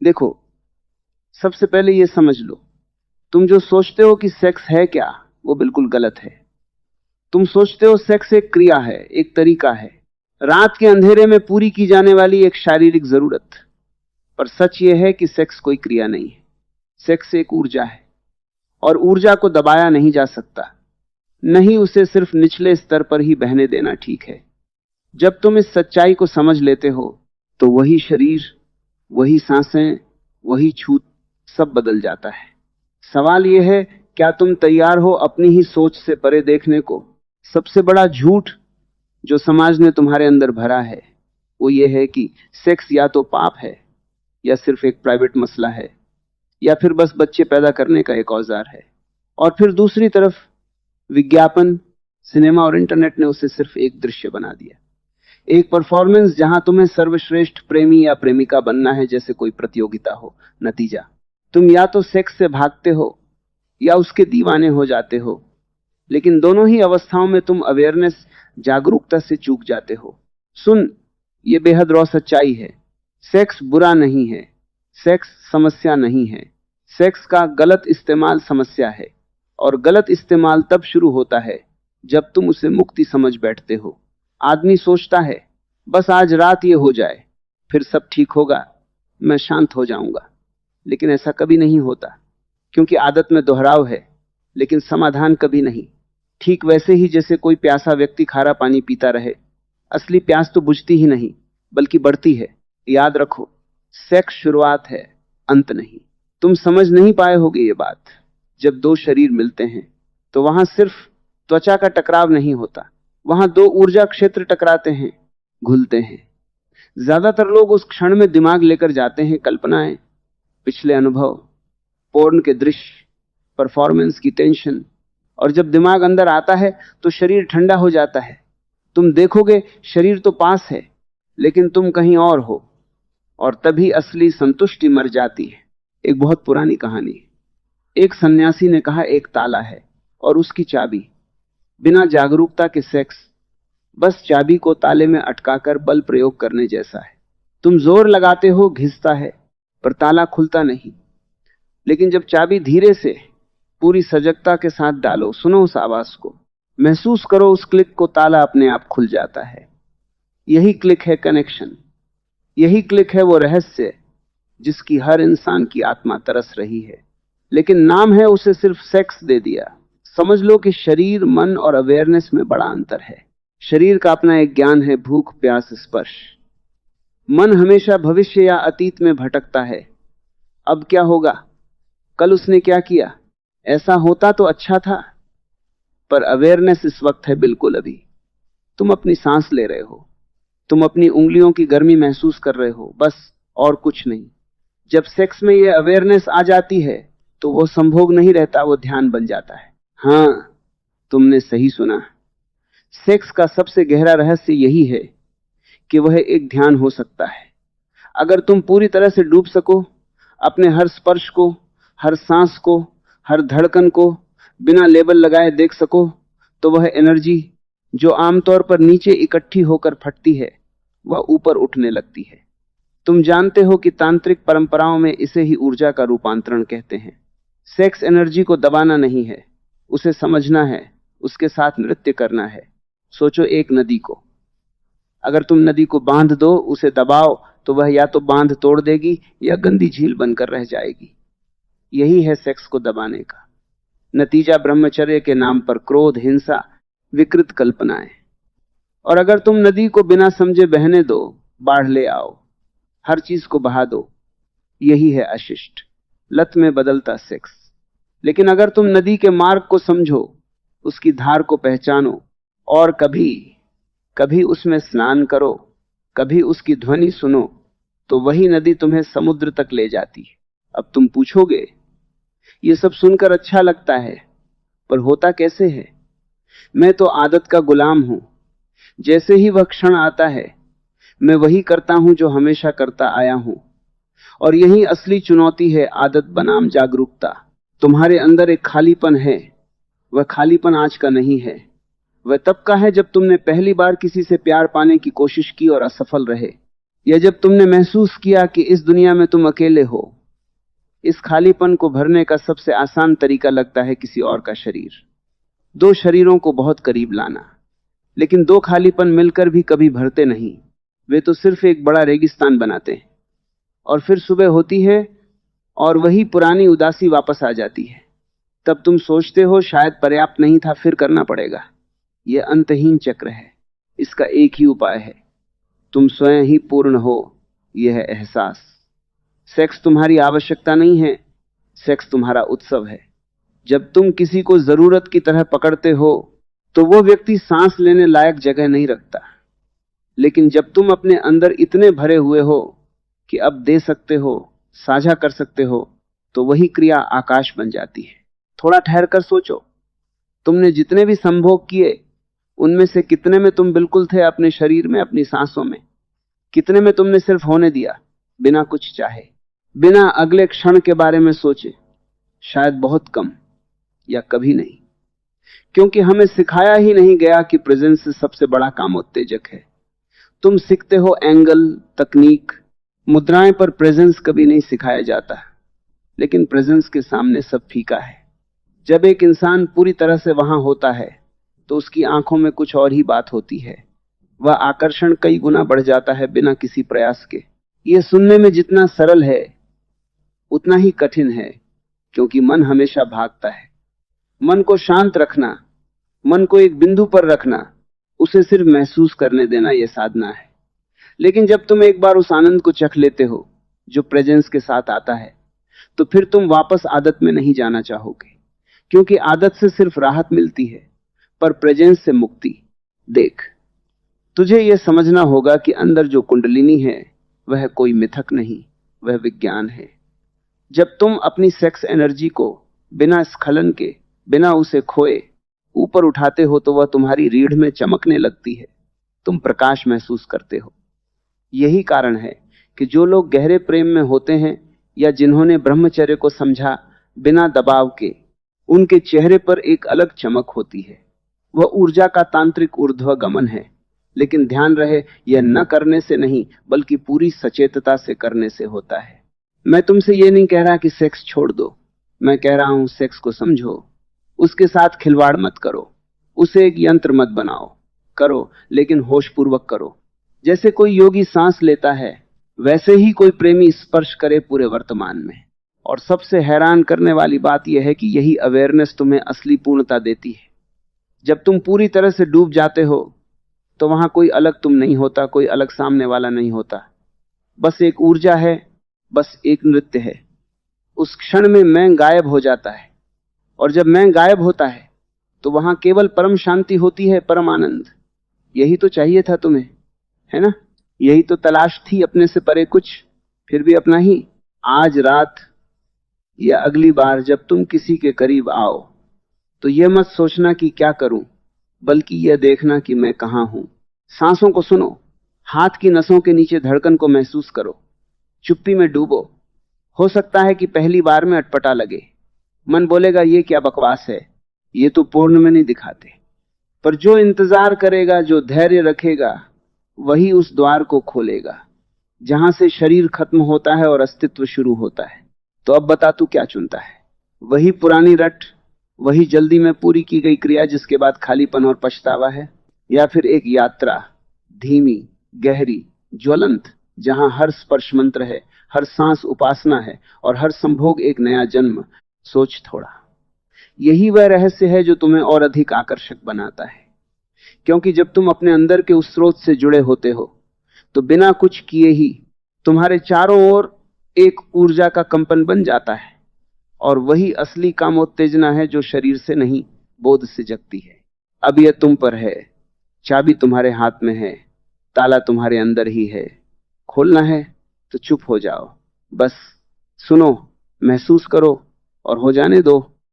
देखो, सबसे पहले ये समझ लो, तुम जो सोचते हो कि सेक्स है क्या, वो बिल्कुल गलत है। तुम सोचते हो सेक्स एक क्रिया है, एक तरीका है, रात के अंधेरे में पूरी की जाने वाली एक शारीरिक जरूरत। पर सच यह है कि सेक्स कोई क्रिया नहीं है। सेक्स एक ऊर्जा है, और ऊर्जा को दबाया नहीं जा सकता, नहीं उसे सिर्फ निचले स्तर पर ही बहने देना ठीक है। जब तुम इस सच्चाई को समझ लेते हो, तो वही शरीर, वही सांसें, वही छूत, सब बदल जाता है। सवाल यह है, क्या तुम तैयार हो अपनी ही सोच से परे देखने को? सबसे बड़ा झूठ जो समाज ने तुम्हारे अंदर भरा है, वो ये है कि सेक्स या तो पाप है, या सिर्फ एक प्राइवेट मसला है, या फिर बस बच्चे पैदा करने का एक औजार है। और फिर दूसरी तरफ विज्ञापन, सिनेमा और इंटरनेट ने उसे सिर्फ एक दृश्य बना दिया, एक परफॉर्मेंस जहां तुम्हें सर्वश्रेष्ठ प्रेमी या प्रेमिका बनना है, जैसे कोई प्रतियोगिता हो। नतीजा, तुम या तो सेक्स से भागते हो या उसके दीवाने हो जाते हो। लेकिन दोनों ही अवस्थाओं में तुम अवेयरनेस, जागरूकता से चूक जाते हो। सुन, ये बेहद रॉ सच्चाई है। सेक्स बुरा नहीं है, सेक्स समस्या नहीं है। सेक्स का गलत इस्तेमाल समस्या है, और गलत इस्तेमाल तब शुरू होता है जब तुम उसे मुक्ति समझ बैठते हो। आदमी सोचता है, बस आज रात ये हो जाए, फिर सब ठीक होगा, मैं शांत हो जाऊंगा। लेकिन ऐसा कभी नहीं होता, क्योंकि आदत में दोहराव है, लेकिन समाधान कभी नहीं। ठीक वैसे ही जैसे कोई प्यासा व्यक्ति खारा पानी पीता रहे, असली प्यास तो बुझती ही नहीं, बल्कि बढ़ती है। याद रखो, सेक्स शुरुआत है, अंत नहीं। तुम समझ नहीं पाए होगे ये बात। जब दो शरीर मिलते हैं, तो वहां सिर्फ त्वचा का टकराव नहीं होता, वहां दो ऊर्जा क्षेत्र टकराते हैं, घुलते हैं। ज्यादातर लोग उस क्षण में दिमाग लेकर जाते हैं, कल्पनाएं, पिछले अनुभव, पोर्न के दृश्य, परफॉर्मेंस की टेंशन। और जब दिमाग अंदर आता है, तो शरीर ठंडा हो जाता है। तुम देखोगे, शरीर तो पास है, लेकिन तुम कहीं और हो, और तभी असली संतुष्टि मर जाती है। एक बहुत पुरानी कहानी। एक सन्यासी ने कहा, एक ताला है और उसकी चाबी। बिना जागरूकता के सेक्स बस चाबी को ताले में अटकाकर बल प्रयोग करने जैसा है। तुम जोर लगाते हो, घिसता है, पर ताला खुलता नहीं। लेकिन जब चाबी धीरे से, पूरी सजगता के साथ डालो, सुनो उस आवाज को, महसूस करो उस क्लिक को, ताला अपने आप खुल जाता है। यही क्लिक है कनेक्शन, यही क्लिक है वो रहस्य जिसकी हर इंसान की आत्मा तरस रही है। लेकिन नाम है उसे सिर्फ सेक्स दे दिया। समझ लो कि शरीर, मन और अवेयरनेस में बड़ा अंतर है। शरीर का अपना एक ज्ञान है, भूख, प्यास, स्पर्श। मन हमेशा भविष्य या अतीत में भटकता है। अब क्या होगा, कल उसने क्या किया, ऐसा होता तो अच्छा था। पर अवेयरनेस इस वक्त है, बिल्कुल अभी। तुम अपनी सांस ले रहे हो, तुम अपनी उंगलियों की गर्मी महसूस कर रहे हो, बस, और कुछ नहीं। जब सेक्स में ये अवेयरनेस आ जाती है, तो वो संभोग नहीं रहता, वो ध्यान बन जाता है। हाँ, तुमने सही सुना। सेक्स का सबसे गहरा रहस्य यही है कि वह एक ध्यान हो सकता है। अगर तुम पूरी तरह से डूब सको, अपने हर स्पर्श को, हर सांस को, हर धड़कन को बिना लेबल लगाए देख सको, तो वह एनर्जी जो आमतौर पर नीचे इकट्ठी होकर फटती है, वह ऊपर उठने लगती है। तुम जानते हो कि तांत्रिक परंपराओं में इसे ही ऊर्जा का रूपांतरण कहते हैं। सेक्स एनर्जी को दबाना नहीं है, उसे समझना है, उसके साथ नृत्य करना है। सोचो एक नदी को, अगर तुम नदी को बांध दो, उसे दबाओ, तो वह या तो बांध तोड़ देगी या गंदी झील बनकर रह जाएगी। यही है सेक्स को दबाने का नतीजा, ब्रह्मचर्य के नाम पर क्रोध, हिंसा, विकृत कल्पनाएं। और अगर तुम नदी को बिना समझे बहने दो, बाढ़ ले आओ, हर चीज को बहा दो, यही है अशिष्ट, लत में बदलता सेक्स। लेकिन अगर तुम नदी के मार्ग को समझो, उसकी धार को पहचानो, और कभी कभी उसमें स्नान करो, कभी उसकी ध्वनि सुनो, तो वही नदी तुम्हें समुद्र तक ले जाती है। अब तुम पूछोगे, ये सब सुनकर अच्छा लगता है, पर होता कैसे है? मैं तो आदत का गुलाम हूं। जैसे ही वह क्षण आता है, मैं वही करता हूं जो हमेशा करता आया हूं। और यही असली चुनौती है, आदत बनाम जागरूकता। तुम्हारे अंदर एक खालीपन है, वह खालीपन आज का नहीं है, वह तब का है जब तुमने पहली बार किसी से प्यार पाने की कोशिश की और असफल रहे। या जब तुमने महसूस किया कि इस दुनिया में तुम अकेले हो। इस खालीपन को भरने का सबसे आसान तरीका लगता है किसी और का शरीर। दो शरीरों को बहुत करीब लाना। लेकिन दो खालीपन मिलकर भी कभी भरते नहीं, वे तो सिर्फ एक बड़ा रेगिस्तान बनाते हैं। और फिर सुबह होती है और वही पुरानी उदासी वापस आ जाती है। तब तुम सोचते हो शायद पर्याप्त नहीं था, फिर करना पड़ेगा। यह अंतहीन चक्र है। इसका एक ही उपाय है, तुम स्वयं ही पूर्ण हो, यह है एहसास। सेक्स तुम्हारी आवश्यकता नहीं है, सेक्स तुम्हारा उत्सव है। जब तुम किसी को जरूरत की तरह पकड़ते हो तो वो व्यक्ति सांस लेने लायक जगह नहीं रखता। लेकिन जब तुम अपने अंदर इतने भरे हुए हो कि अब दे सकते हो, साझा कर सकते हो, तो वही क्रिया आकाश बन जाती है। थोड़ा ठहर कर सोचो, तुमने जितने भी संभोग किए उनमें से कितने में तुम बिल्कुल थे अपने शरीर में, अपनी सांसों में? कितने में तुमने सिर्फ होने दिया, बिना कुछ चाहे, बिना अगले क्षण के बारे में सोचे? शायद बहुत कम या कभी नहीं, क्योंकि हमें सिखाया ही नहीं गया कि प्रेजेंस सबसे बड़ा कामोत्तेजक है। तुम सीखते हो एंगल, तकनीक, मुद्राएं, पर प्रेजेंस कभी नहीं सिखाया जाता। लेकिन प्रेजेंस के सामने सब फीका है। जब एक इंसान पूरी तरह से वहां होता है तो उसकी आंखों में कुछ और ही बात होती है। वह आकर्षण कई गुना बढ़ जाता है बिना किसी प्रयास के। यह सुनने में जितना सरल है उतना ही कठिन है, क्योंकि मन हमेशा भागता है। मन को शांत रखना, मन को एक बिंदु पर रखना, उसे सिर्फ महसूस करने देना, यह साधना है। लेकिन जब तुम एक बार उस आनंद को चख लेते हो जो प्रेजेंस के साथ आता है, तो फिर तुम वापस आदत में नहीं जाना चाहोगे, क्योंकि आदत से सिर्फ राहत मिलती है, पर प्रेजेंस से मुक्ति। देख, तुझे यह समझना होगा कि अंदर जो कुंडलिनी है वह कोई मिथक नहीं, वह विज्ञान है। जब तुम अपनी सेक्स एनर्जी को बिना स्खलन के, बिना उसे खोए ऊपर उठाते हो तो वह तुम्हारी रीढ़ में चमकने लगती है। तुम प्रकाश महसूस करते हो। यही कारण है कि जो लोग गहरे प्रेम में होते हैं या जिन्होंने ब्रह्मचर्य को समझा बिना दबाव के, उनके चेहरे पर एक अलग चमक होती है। वह ऊर्जा का तांत्रिक ऊर्ध्वगमन है। लेकिन ध्यान रहे, यह न करने से नहीं बल्कि पूरी सचेतता से करने से होता है। मैं तुमसे यह नहीं कह रहा कि सेक्स छोड़ दो, मैं कह रहा हूं सेक्स को समझो। उसके साथ खिलवाड़ मत करो, उसे एक यंत्र मत बनाओ। करो, लेकिन होशपूर्वक करो। जैसे कोई योगी सांस लेता है, वैसे ही कोई प्रेमी स्पर्श करे पूरे वर्तमान में। और सबसे हैरान करने वाली बात यह है कि यही अवेयरनेस तुम्हें असली पूर्णता देती है। जब तुम पूरी तरह से डूब जाते हो तो वहां कोई अलग तुम नहीं होता, कोई अलग सामने वाला नहीं होता। बस एक ऊर्जा है, बस एक नृत्य है। उस क्षण में मैं गायब हो जाता है, और जब मैं गायब होता है तो वहां केवल परम शांति होती है, परम आनंद। यही तो चाहिए था तुम्हें, है ना? यही तो तलाश थी, अपने से परे कुछ, फिर भी अपना ही। आज रात या अगली बार जब तुम किसी के करीब आओ तो यह मत सोचना कि क्या करूं, बल्कि यह देखना कि मैं कहां हूं। सांसों को सुनो, हाथ की नसों के नीचे धड़कन को महसूस करो। चुप्पी में डूबो। हो सकता है कि पहली बार में अटपटा लगे, मन बोलेगा ये क्या बकवास है, ये तो पूर्ण में नहीं दिखाते। पर जो इंतजार करेगा, जो धैर्य रखेगा, वही उस द्वार को खोलेगा जहां से शरीर खत्म होता है और अस्तित्व शुरू होता है। तो अब बता, तू क्या चुनता है? वही पुरानी रट, वही जल्दी में पूरी की गई क्रिया जिसके बाद खालीपन और पछतावा है, या फिर एक यात्रा, धीमी, गहरी, ज्वलंत, जहां हर स्पर्श मंत्र है, हर सांस उपासना है और हर संभोग एक नया जन्म? सोच थोड़ा। यही वह रहस्य है जो तुम्हें और अधिक आकर्षक बनाता है, क्योंकि जब तुम अपने अंदर के उस स्रोत से जुड़े होते हो तो बिना कुछ किए ही तुम्हारे चारों ओर एक ऊर्जा का कंपन बन जाता है। और वही असली कामोत्तेजना है जो शरीर से नहीं, बोध से जगती है। अब यह तुम पर है, चाबी तुम्हारे हाथ में है, ताला तुम्हारे अंदर ही है। खोलना है तो चुप हो जाओ, बस सुनो, महसूस करो और हो जाने दो।